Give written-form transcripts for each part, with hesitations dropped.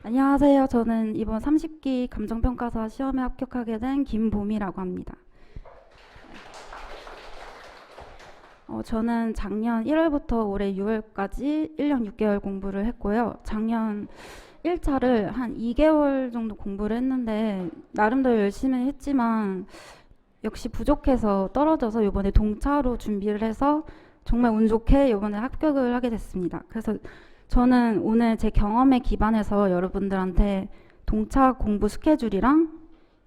안녕하세요. 저는 이번 30기 감정평가사 시험에 합격하게 된 김봄이라고 합니다. 저는 작년 1월부터 올해 6월까지 1년 6개월 공부를 했고요. 작년 1차를 한 2개월 정도 공부를 했는데 나름대로 열심히 했지만 역시 부족해서 떨어져서 이번에 동차로 준비를 해서 정말 운 좋게 이번에 합격을 하게 됐습니다. 그래서 저는 오늘 제 경험에 기반해서 여러분들한테 동차 공부 스케줄이랑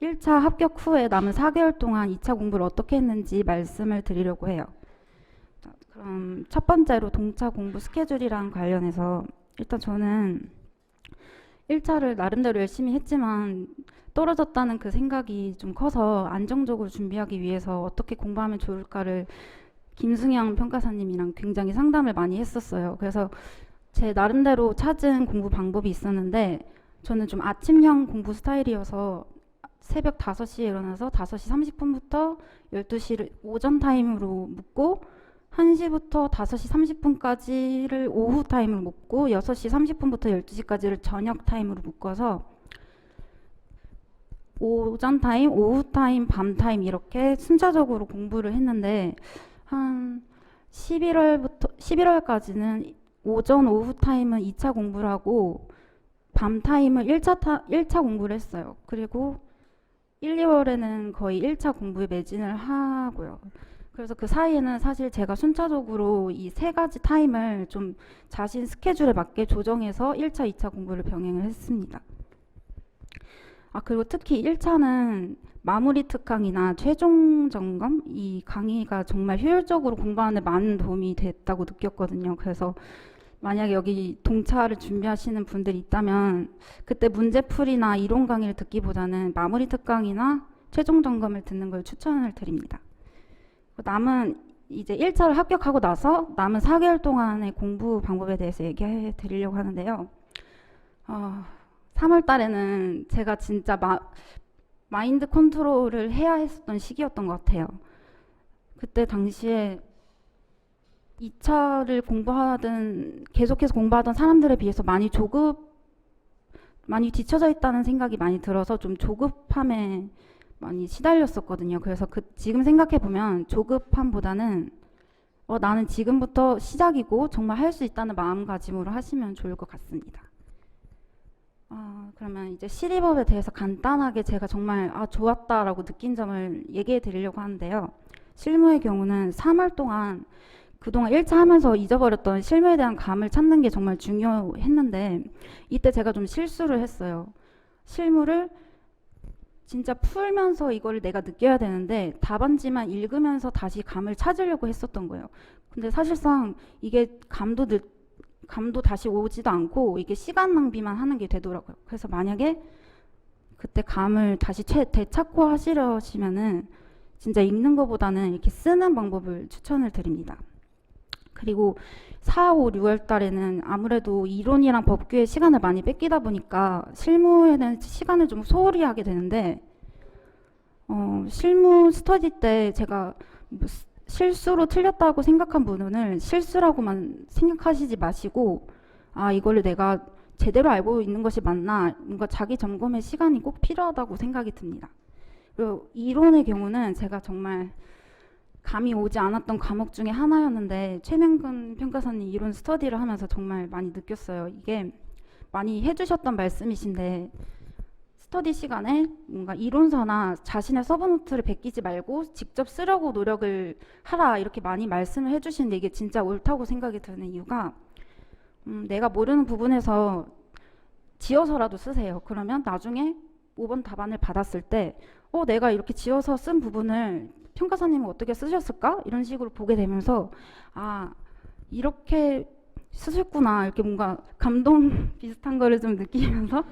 1차 합격 후에 남은 4개월 동안 2차 공부를 어떻게 했는지 말씀을 드리려고 해요. 자, 그럼 첫 번째로 동차 공부 스케줄이랑 관련해서 일단 저는 1차를 나름대로 열심히 했지만 떨어졌다는 그 생각이 좀 커서 안정적으로 준비하기 위해서 어떻게 공부하면 좋을까를 김승영 평가사님이랑 굉장히 상담을 많이 했었어요. 그래서 제 나름대로 찾은 공부 방법이 있었는데 저는 좀 아침형 공부 스타일이어서 새벽 5시에 일어나서 5시 30분부터 12시를 오전 타임으로 묶고 1시부터 5시 30분까지를 오후 타임으로 묶고 6시 30분부터 12시까지를 저녁 타임으로 묶어서 오전 타임, 오후 타임, 밤 타임 이렇게 순차적으로 공부를 했는데 한 11월까지는 오전, 오후 타임은 2차 공부를 하고 밤 타임을 1차 공부를 했어요. 그리고 1, 2월에는 거의 1차 공부에 매진을 하고요. 그래서 그 사이에는 사실 제가 순차적으로 이 세 가지 타임을 좀 자신 스케줄에 맞게 조정해서 1차, 2차 공부를 병행을 했습니다. 그리고 특히 1차는 마무리 특강이나 최종 점검 이 강의가 정말 효율적으로 공부하는 데 많은 도움이 됐다고 느꼈거든요. 그래서 만약에 여기 동차를 준비하시는 분들이 있다면 그때 문제풀이나 이론 강의를 듣기보다는 마무리 특강이나 최종 점검을 듣는 걸 추천을 드립니다. 남은 이제 1차를 합격하고 나서 남은 4개월 동안의 공부 방법에 대해서 얘기해 드리려고 하는데요. 3월 달에는 제가 진짜 마인드 컨트롤을 해야 했었던 시기였던 것 같아요. 그때 당시에 2차를 계속해서 공부하던 사람들에 비해서 많이 뒤처져 있다는 생각이 많이 들어서 좀 조급함에 많이 시달렸었거든요. 그래서 지금 생각해보면 조급함보다는 나는 지금부터 시작이고 정말 할 수 있다는 마음가짐으로 하시면 좋을 것 같습니다. 그러면 이제 시리법에 대해서 간단하게 제가 정말 좋았다라고 느낀 점을 얘기해 드리려고 하는데요. 실무의 경우는 3월 동안 그동안 1차 하면서 잊어버렸던 실무에 대한 감을 찾는 게 정말 중요했는데 이때 제가 좀 실수를 했어요. 실무를 진짜 풀면서 이걸 내가 느껴야 되는데 답안지만 읽으면서 다시 감을 찾으려고 했었던 거예요. 근데 사실상 이게 감도 다시 오지도 않고 이게 시간 낭비만 하는 게 되더라고요. 그래서 만약에 그때 감을 다시 되찾고 하시려시면은 진짜 읽는 것보다는 이렇게 쓰는 방법을 추천을 드립니다. 그리고 4, 5, 6월 달에는 아무래도 이론이랑 법규에 시간을 많이 뺏기다 보니까 실무에는 시간을 좀 소홀히 하게 되는데 실무 스터디 때 제가 실수로 틀렸다고 생각한 부분을 실수라고만 생각하시지 마시고 이거를 내가 제대로 알고 있는 것이 맞나 뭔가 자기 점검의 시간이 꼭 필요하다고 생각이 듭니다. 그리고 이론의 경우는 제가 정말 감이 오지 않았던 과목 중에 하나였는데 최명근 평가사님 이론 스터디를 하면서 정말 많이 느꼈어요. 이게 많이 해주셨던 말씀이신데 스터디 시간에 뭔가 이론서나 자신의 서브노트를 베끼지 말고 직접 쓰려고 노력을 하라 이렇게 많이 말씀을 해주시는데 이게 진짜 옳다고 생각이 드는 이유가 내가 모르는 부분에서 지어서라도 쓰세요. 그러면 나중에 5번 답안을 받았을 때 내가 이렇게 지어서 쓴 부분을 평가사님은 어떻게 쓰셨을까? 이런 식으로 보게 되면서 이렇게 쓰셨구나 이렇게 뭔가 감동 비슷한 거를 좀 느끼면서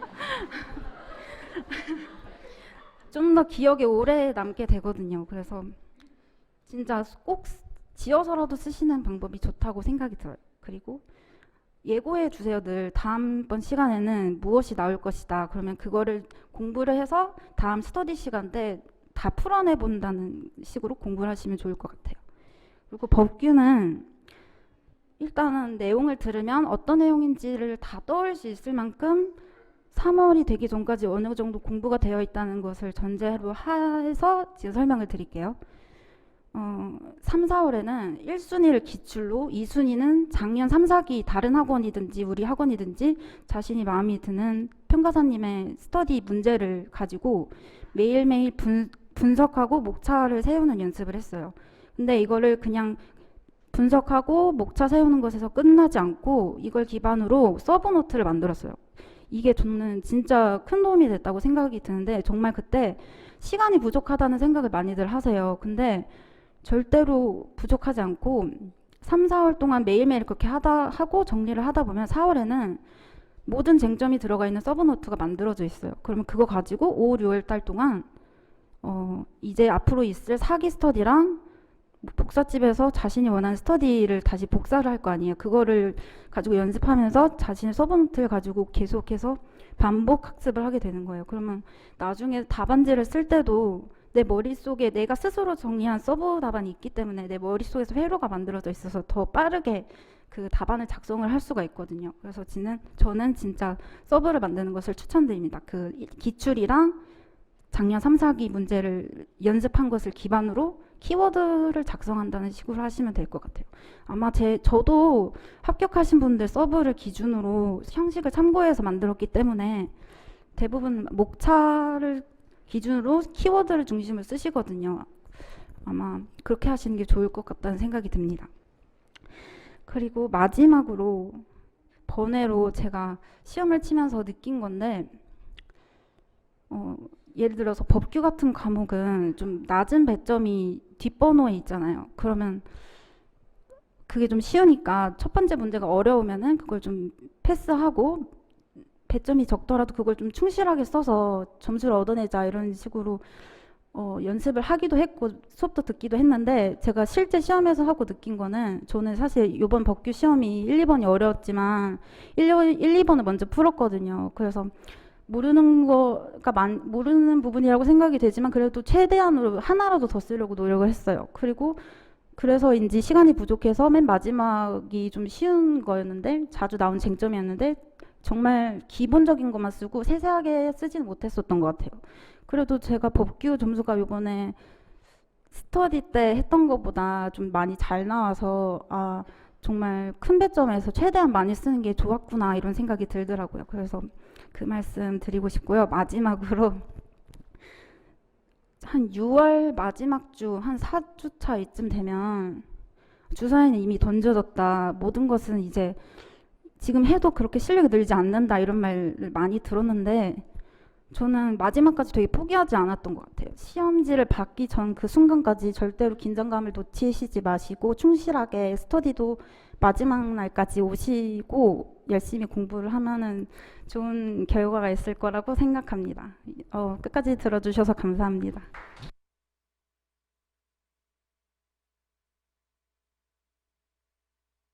좀 더 기억에 오래 남게 되거든요. 그래서 진짜 꼭 지어서라도 쓰시는 방법이 좋다고 생각이 들어요. 그리고 예고해 주세요. 늘 다음번 시간에는 무엇이 나올 것이다. 그러면 그거를 공부를 해서 다음 스터디 시간 때 다 풀어내 본다는 식으로 공부를 하시면 좋을 것 같아요. 그리고 법규는 일단은 내용을 들으면 어떤 내용인지를 다 떠올 수 있을 만큼 3월이 되기 전까지 어느 정도 공부가 되어 있다는 것을 전제로 해서 지금 설명을 드릴게요. 3, 4월에는 1순위를 기출로 2순위는 작년 3, 4기 다른 학원이든지 우리 학원이든지 자신이 마음에 드는 평가사님의 스터디 문제를 가지고 매일매일 분석하고 목차를 세우는 연습을 했어요. 근데 이거를 그냥 분석하고 목차 세우는 것에서 끝나지 않고 이걸 기반으로 서브노트를 만들었어요. 이게 저는 진짜 큰 도움이 됐다고 생각이 드는데 정말 그때 시간이 부족하다는 생각을 많이들 하세요. 근데 절대로 부족하지 않고 3, 4월 동안 매일매일 그렇게 하고 정리를 하다 보면 4월에는 모든 쟁점이 들어가 있는 서브노트가 만들어져 있어요. 그러면 그거 가지고 5, 6월 달 동안 이제 앞으로 있을 사기 스터디랑 복사집에서 자신이 원하는 스터디를 다시 복사를 할 거 아니에요. 그거를 가지고 연습하면서 자신의 서브노트를 가지고 계속해서 반복 학습을 하게 되는 거예요. 그러면 나중에 답안지를 쓸 때도 내 머릿속에 내가 스스로 정리한 서브 답안이 있기 때문에 내 머릿속에서 회로가 만들어져 있어서 더 빠르게 그 답안을 작성을 할 수가 있거든요. 그래서 저는 진짜 서브를 만드는 것을 추천드립니다. 그 기출이랑 작년 3, 4기 문제를 연습한 것을 기반으로 키워드를 작성한다는 식으로 하시면 될 것 같아요. 아마 저도 합격하신 분들 서브를 기준으로 형식을 참고해서 만들었기 때문에 대부분 목차를 기준으로 키워드를 중심으로 쓰시거든요. 아마 그렇게 하시는 게 좋을 것 같다는 생각이 듭니다. 그리고 마지막으로 번외로 제가 시험을 치면서 느낀 건데 예를 들어서 법규 같은 과목은 좀 낮은 배점이 뒷번호에 있잖아요. 그러면 그게 좀 쉬우니까 첫 번째 문제가 어려우면은 그걸 좀 패스하고 배점이 적더라도 그걸 좀 충실하게 써서 점수를 얻어내자 이런 식으로 연습을 하기도 했고 수업도 듣기도 했는데 제가 실제 시험에서 하고 느낀 거는 저는 사실 이번 법규 시험이 1, 2번이 어려웠지만 1, 2번을 먼저 풀었거든요. 그래서 모르는 부분이라고 생각이 되지만 그래도 최대한으로 하나라도 더 쓰려고 노력을 했어요. 그래서인지 시간이 부족해서 맨 마지막이 좀 쉬운 거였는데 자주 나온 쟁점이었는데 정말 기본적인 것만 쓰고 세세하게 쓰지는 못했었던 것 같아요. 그래도 제가 법규 점수가 이번에 스터디 때 했던 것보다 좀 많이 잘 나와서 정말 큰 배점에서 최대한 많이 쓰는 게 좋았구나 이런 생각이 들더라고요. 그래서 그 말씀 드리고 싶고요. 마지막으로 한 6월 마지막 주 한 4주차 이쯤 되면 주사위는 이미 던져졌다. 모든 것은 이제 지금 해도 그렇게 실력이 늘지 않는다 이런 말을 많이 들었는데 저는 마지막까지 되게 포기하지 않았던 것 같아요. 시험지를 받기 전 그 순간까지 절대로 긴장감을 놓치시지 마시고 충실하게 스터디도 마지막 날까지 오시고 열심히 공부를 하면은 좋은 결과가 있을 거라고 생각합니다. 끝까지 들어주셔서 감사합니다.